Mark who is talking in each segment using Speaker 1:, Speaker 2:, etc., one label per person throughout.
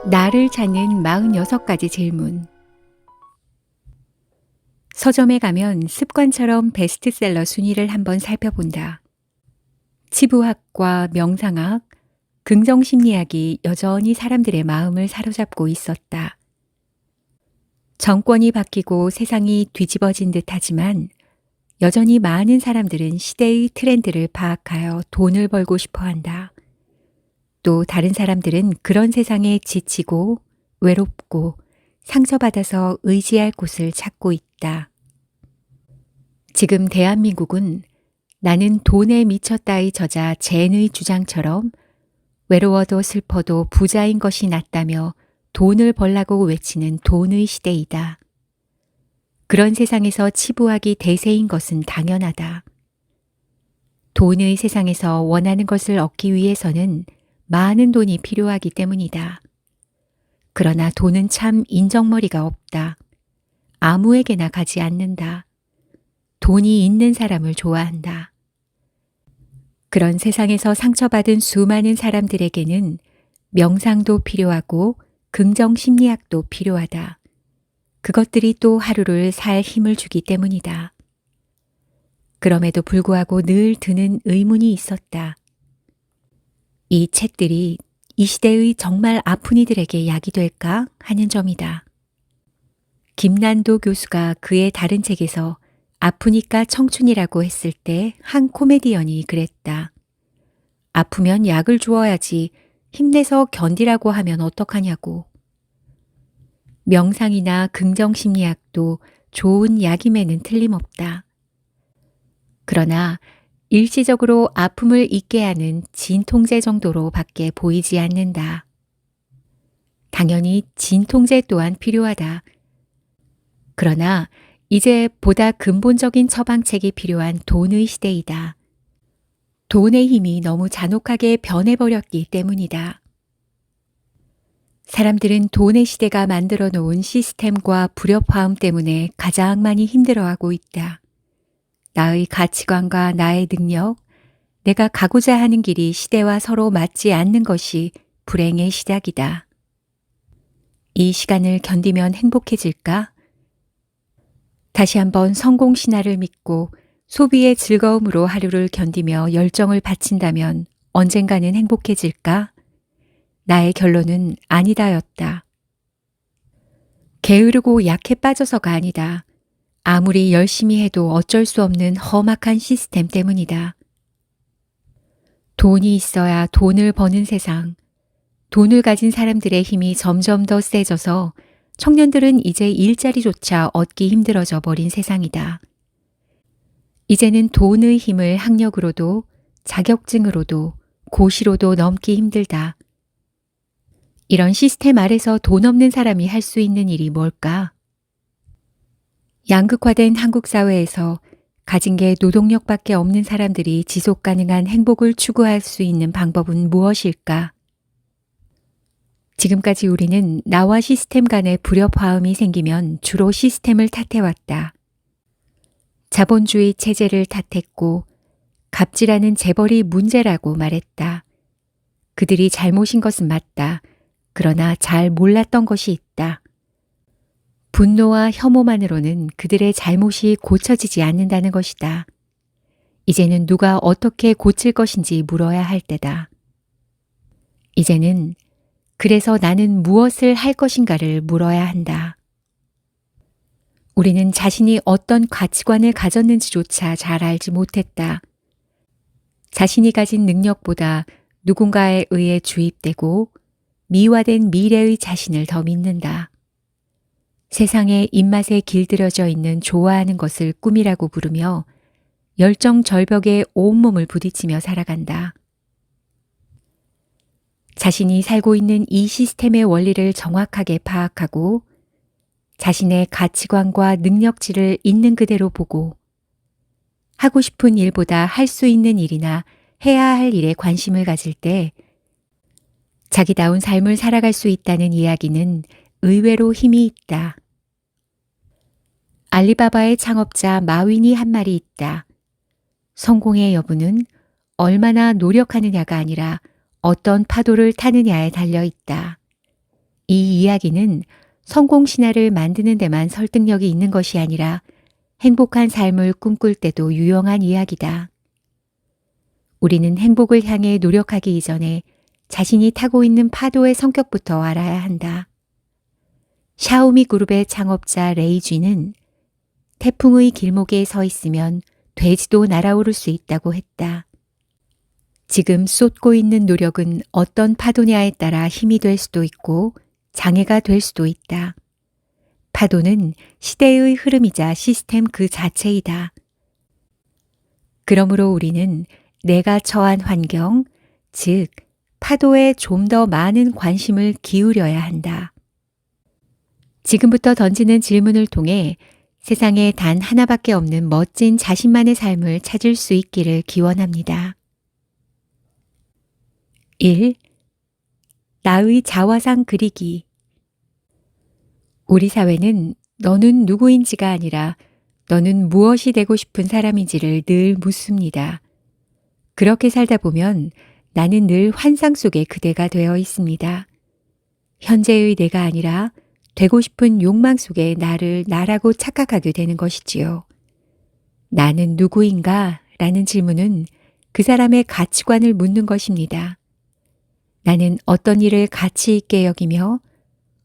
Speaker 1: 나를 찾는 46가지 질문. 서점에 가면 습관처럼 베스트셀러 순위를 한번 살펴본다. 치부학과 명상학, 긍정심리학이 여전히 사람들의 마음을 사로잡고 있었다. 정권이 바뀌고 세상이 뒤집어진 듯하지만 여전히 많은 사람들은 시대의 트렌드를 파악하여 돈을 벌고 싶어 한다. 또 다른 사람들은 그런 세상에 지치고 외롭고 상처받아서 의지할 곳을 찾고 있다. 지금 대한민국은 나는 돈에 미쳤다의 저자 젠의 주장처럼 외로워도 슬퍼도 부자인 것이 낫다며 돈을 벌라고 외치는 돈의 시대이다. 그런 세상에서 치부하기 대세인 것은 당연하다. 돈의 세상에서 원하는 것을 얻기 위해서는 많은 돈이 필요하기 때문이다. 그러나 돈은 참 인정머리가 없다. 아무에게나 가지 않는다. 돈이 있는 사람을 좋아한다. 그런 세상에서 상처받은 수많은 사람들에게는 명상도 필요하고 긍정심리학도 필요하다. 그것들이 또 하루를 살 힘을 주기 때문이다. 그럼에도 불구하고 늘 드는 의문이 있었다. 이 책들이 이 시대의 정말 아픈 이들에게 약이 될까 하는 점이다. 김난도 교수가 그의 다른 책에서 아프니까 청춘이라고 했을 때 한 코미디언이 그랬다. 아프면 약을 주어야지 힘내서 견디라고 하면 어떡하냐고. 명상이나 긍정심리학도 좋은 약임에는 틀림없다. 그러나 일시적으로 아픔을 잊게 하는 진통제 정도로 밖에 보이지 않는다. 당연히 진통제 또한 필요하다. 그러나 이제 보다 근본적인 처방책이 필요한 돈의 시대이다. 돈의 힘이 너무 잔혹하게 변해버렸기 때문이다. 사람들은 돈의 시대가 만들어 놓은 시스템과 불협화음 때문에 가장 많이 힘들어하고 있다. 나의 가치관과 나의 능력, 내가 가고자 하는 길이 시대와 서로 맞지 않는 것이 불행의 시작이다. 이 시간을 견디면 행복해질까? 다시 한번 성공 신화를 믿고 소비의 즐거움으로 하루를 견디며 열정을 바친다면 언젠가는 행복해질까? 나의 결론은 아니다였다. 게으르고 약해 빠져서가 아니다. 아무리 열심히 해도 어쩔 수 없는 험악한 시스템 때문이다. 돈이 있어야 돈을 버는 세상. 돈을 가진 사람들의 힘이 점점 더 세져서 청년들은 이제 일자리조차 얻기 힘들어져 버린 세상이다. 이제는 돈의 힘을 학력으로도 자격증으로도 고시로도 넘기 힘들다. 이런 시스템 아래서 돈 없는 사람이 할 수 있는 일이 뭘까? 양극화된 한국 사회에서 가진 게 노동력밖에 없는 사람들이 지속 가능한 행복을 추구할 수 있는 방법은 무엇일까? 지금까지 우리는 나와 시스템 간의 불협화음이 생기면 주로 시스템을 탓해왔다. 자본주의 체제를 탓했고 갑질하는 재벌이 문제라고 말했다. 그들이 잘못인 것은 맞다. 그러나 잘 몰랐던 것이 있다. 분노와 혐오만으로는 그들의 잘못이 고쳐지지 않는다는 것이다. 이제는 누가 어떻게 고칠 것인지 물어야 할 때다. 이제는 그래서 나는 무엇을 할 것인가를 물어야 한다. 우리는 자신이 어떤 가치관을 가졌는지조차 잘 알지 못했다. 자신이 가진 능력보다 누군가에 의해 주입되고 미화된 미래의 자신을 더 믿는다. 세상에 입맛에 길들여져 있는 좋아하는 것을 꿈이라고 부르며 열정 절벽에 온몸을 부딪히며 살아간다. 자신이 살고 있는 이 시스템의 원리를 정확하게 파악하고 자신의 가치관과 능력치를 있는 그대로 보고 하고 싶은 일보다 할 수 있는 일이나 해야 할 일에 관심을 가질 때 자기다운 삶을 살아갈 수 있다는 이야기는 의외로 힘이 있다. 알리바바의 창업자 마윈이 한 말이 있다. 성공의 여부는 얼마나 노력하느냐가 아니라 어떤 파도를 타느냐에 달려 있다. 이 이야기는 성공 신화를 만드는 데만 설득력이 있는 것이 아니라 행복한 삶을 꿈꿀 때도 유용한 이야기다. 우리는 행복을 향해 노력하기 이전에 자신이 타고 있는 파도의 성격부터 알아야 한다. 샤오미 그룹의 창업자 레이쥐는 태풍의 길목에 서 있으면 돼지도 날아오를 수 있다고 했다. 지금 쏟고 있는 노력은 어떤 파도냐에 따라 힘이 될 수도 있고 장애가 될 수도 있다. 파도는 시대의 흐름이자 시스템 그 자체이다. 그러므로 우리는 내가 처한 환경, 즉 파도에 좀 더 많은 관심을 기울여야 한다. 지금부터 던지는 질문을 통해 세상에 단 하나밖에 없는 멋진 자신만의 삶을 찾을 수 있기를 기원합니다. 1. 나의 자화상 그리기. 우리 사회는 너는 누구인지가 아니라 너는 무엇이 되고 싶은 사람인지를 늘 묻습니다. 그렇게 살다 보면 나는 늘 환상 속의 그대가 되어 있습니다. 현재의 내가 아니라 되고 싶은 욕망 속에 나를 나라고 착각하게 되는 것이지요. 나는 누구인가? 라는 질문은 그 사람의 가치관을 묻는 것입니다. 나는 어떤 일을 가치 있게 여기며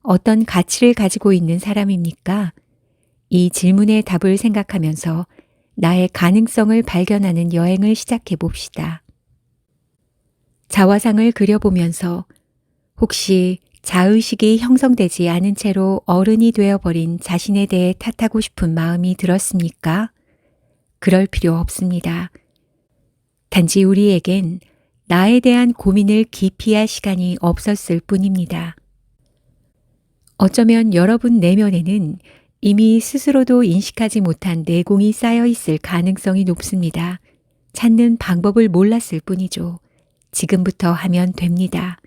Speaker 1: 어떤 가치를 가지고 있는 사람입니까? 이 질문의 답을 생각하면서 나의 가능성을 발견하는 여행을 시작해 봅시다. 자화상을 그려보면서 혹시 자의식이 형성되지 않은 채로 어른이 되어버린 자신에 대해 탓하고 싶은 마음이 들었습니까? 그럴 필요 없습니다. 단지 우리에겐 나에 대한 고민을 깊이 할 시간이 없었을 뿐입니다. 어쩌면 여러분 내면에는 이미 스스로도 인식하지 못한 내공이 쌓여 있을 가능성이 높습니다. 찾는 방법을 몰랐을 뿐이죠. 지금부터 하면 됩니다.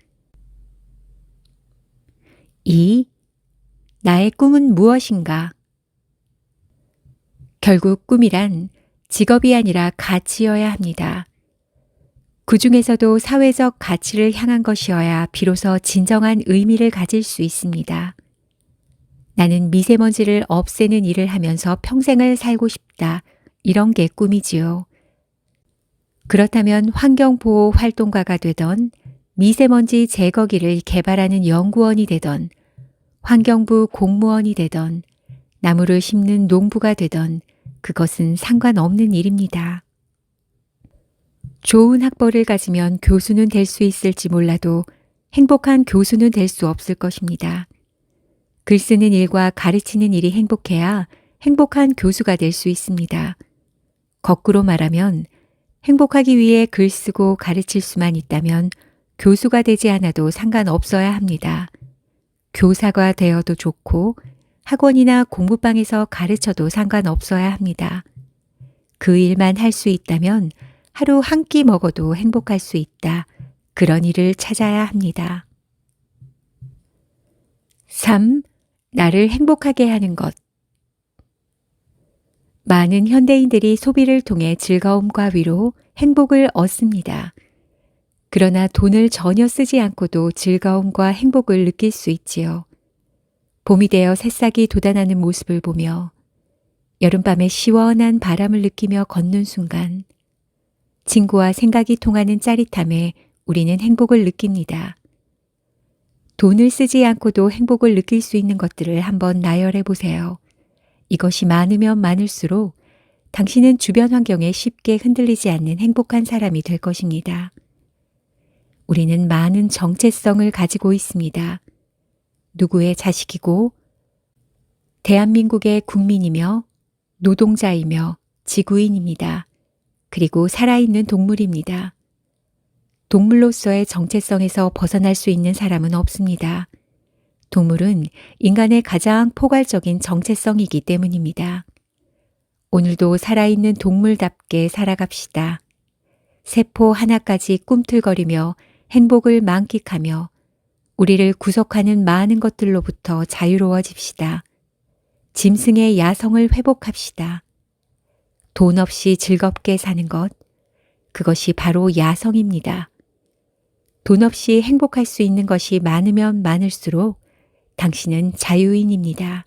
Speaker 1: 2. 나의 꿈은 무엇인가? 결국 꿈이란 직업이 아니라 가치여야 합니다. 그 중에서도 사회적 가치를 향한 것이어야 비로소 진정한 의미를 가질 수 있습니다. 나는 미세먼지를 없애는 일을 하면서 평생을 살고 싶다. 이런 게 꿈이지요. 그렇다면 환경보호 활동가가 되던 미세먼지 제거기를 개발하는 연구원이 되던 환경부 공무원이 되던 나무를 심는 농부가 되던 그것은 상관없는 일입니다. 좋은 학벌을 가지면 교수는 될 수 있을지 몰라도 행복한 교수는 될 수 없을 것입니다. 글 쓰는 일과 가르치는 일이 행복해야 행복한 교수가 될 수 있습니다. 거꾸로 말하면 행복하기 위해 글 쓰고 가르칠 수만 있다면 교수가 되지 않아도 상관없어야 합니다. 교사가 되어도 좋고 학원이나 공부방에서 가르쳐도 상관없어야 합니다. 그 일만 할 수 있다면 하루 한 끼 먹어도 행복할 수 있다. 그런 일을 찾아야 합니다. 3. 나를 행복하게 하는 것. 많은 현대인들이 소비를 통해 즐거움과 위로, 행복을 얻습니다. 그러나 돈을 전혀 쓰지 않고도 즐거움과 행복을 느낄 수 있지요. 봄이 되어 새싹이 돋아나는 모습을 보며 여름밤의 시원한 바람을 느끼며 걷는 순간 친구와 생각이 통하는 짜릿함에 우리는 행복을 느낍니다. 돈을 쓰지 않고도 행복을 느낄 수 있는 것들을 한번 나열해 보세요. 이것이 많으면 많을수록 당신은 주변 환경에 쉽게 흔들리지 않는 행복한 사람이 될 것입니다. 우리는 많은 정체성을 가지고 있습니다. 누구의 자식이고 대한민국의 국민이며 노동자이며 지구인입니다. 그리고 살아있는 동물입니다. 동물로서의 정체성에서 벗어날 수 있는 사람은 없습니다. 동물은 인간의 가장 포괄적인 정체성이기 때문입니다. 오늘도 살아있는 동물답게 살아갑시다. 세포 하나까지 꿈틀거리며 행복을 만끽하며 우리를 구속하는 많은 것들로부터 자유로워집시다. 짐승의 야성을 회복합시다. 돈 없이 즐겁게 사는 것, 그것이 바로 야성입니다. 돈 없이 행복할 수 있는 것이 많으면 많을수록 당신은 자유인입니다.